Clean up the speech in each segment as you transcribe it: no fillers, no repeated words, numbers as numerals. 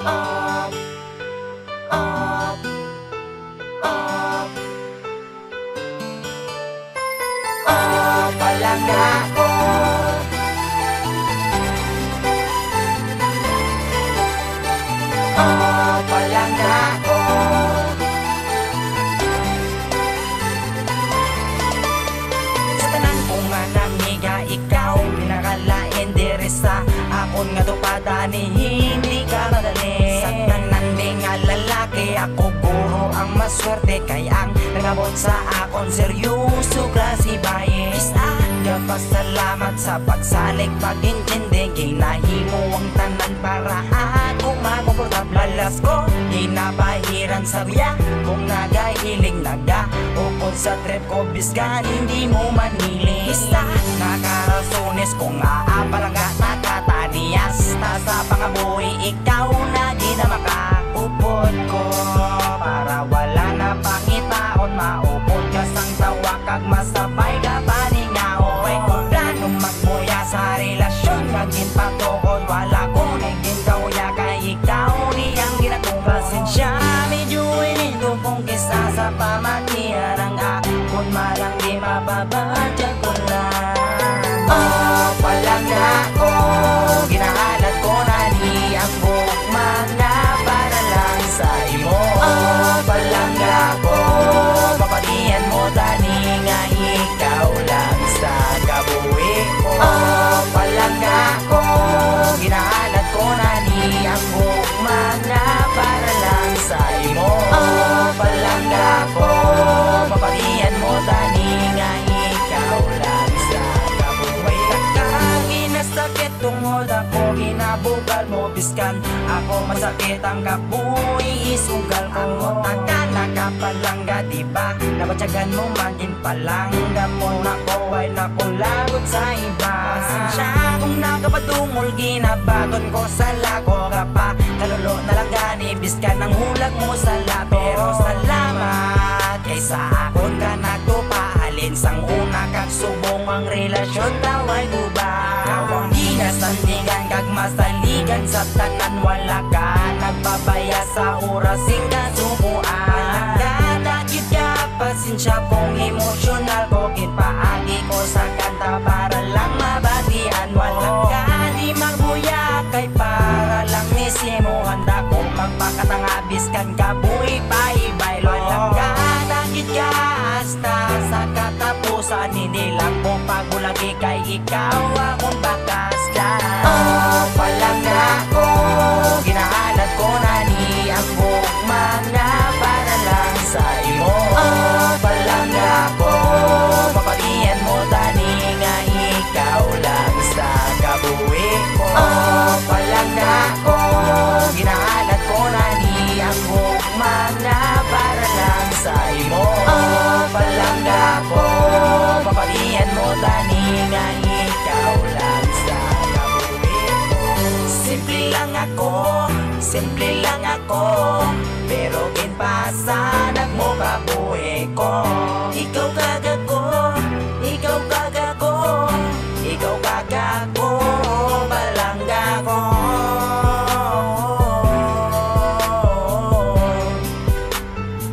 Up, up, up. Palangga ko. Palangga ko. Sa tanan ko nga namiga ikaw, pinakalain diri sa akon nga tupada ni hindi ka madali. Sa tanan di nga lalaki, ako puro ang maswerte, kay ang nangabot sa akon seryoso klase bayis. Pasalamat sa pagsalig, pag-intindi, ginahimo ang tanan para ako makomportable. Alas ko, ginabahiran sa biya, kung nagahiling nag-upod sa trip ko, biskan hindi mo manilis. Nakarasunis kung aapalang nakatanias, sa pangabuhi ikaw na ginamakaupod ko. Para wala na pangitaon, maupod ka sang tawa kag masabay ka paningaw. Sa relasyon maging patukod, wala ko naging kauya, kay ikaw niyang ginakong pasensya. Medyo inito kong kisa sa pamatihan, ang akon malang di mababadya ko lang. Palangga ko, ginahalat ko na ni ang bukman na para lang sa imo. Palangga ko, papatihan mo tani nga ikaw lang sa kabuhi ko. Palangga ko, ginahalat ko na ni ang bukman na para lang sa imo. Palangga ko, papatihan mo tani nga ikaw lang sa kabuhi. Takang inasakit tungod ako, ginabugal mo biskan ako, masakit ang kabuhi, isugal ko. Taka nakapalangga diba, nabatyagan mo maging palangga mo. Nako ay nakulagot sa iba. Pasensya kung nakapadungol, ginabaton ko sa lako ka pa. Kalulo na lang gani, biskan ang hulag mo sa la. Pero salamat kay sa akon ka nagtupahalin, sang una kag subong ang relasyon taway guba. Kawang ginasandigan kag masaligan sa tanan, wala ka nagbabaya sa orasing kasubuan. Nagdadakit ka, pasensya kung emosyonal ko, kinpaagi ko sa kanta para lang mabatian. Walang ka di magbuya, kay para lang misimo handa kong magpakatangabis kan kabuhi paibay. Walang ka dakit ka hasta sa katapusan, hindi lang kong pagulagi, kay ikaw akong bakas dyan. Palangga ko, ginahalat ko na ni ang bukman na para lang sa imo. Palangga ko, papatihan mo tani nga ikaw lang sa kabuhi ko. Palangga ko, ginahalat ko na ni ang bukman na para lang sa imo. Palangga ko, papatihan mo tani nga ikaw lang sa kabuhi ko. Simple lang ako, pero ginpasanag mo kabuhi ko. Ikaw kagako, ikaw kagako, ikaw kagako, palangga ko.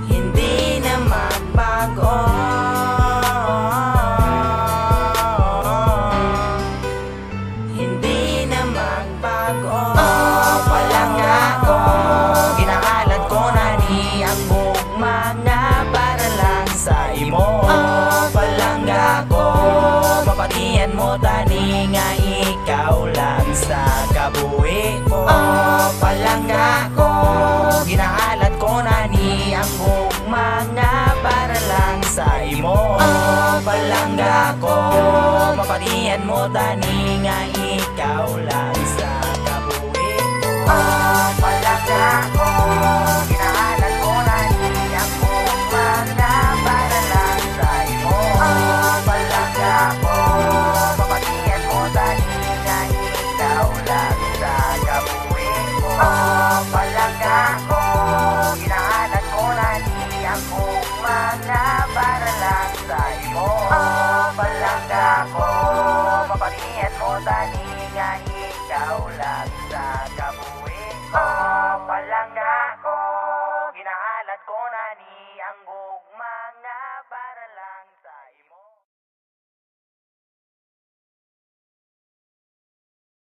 Hindi na magbago, hindi na magbago. Palangga ko, ginahalat ko na ni ang bukman na para lang sa imo. Palangga ko, papatihan mo tani nga ikaw lang sa kabuhi ko. Palangga ko, ginahalat ko na ni ang bukman na para lang sa imo. Palangga ko, papatihan mo tani nga ikaw lang sa kabuhi ko. Palangga ko, ginahalat ko na ni ang bukman na para lang sa imo. Palangga ko, papatihan mo tani nga ikaw lang sa kabuhi ko. Palangga ko, ginahalat ko na ni ang bukman na para lang sa imo. Palangga ko, papatihan mo tani nga ikaw lang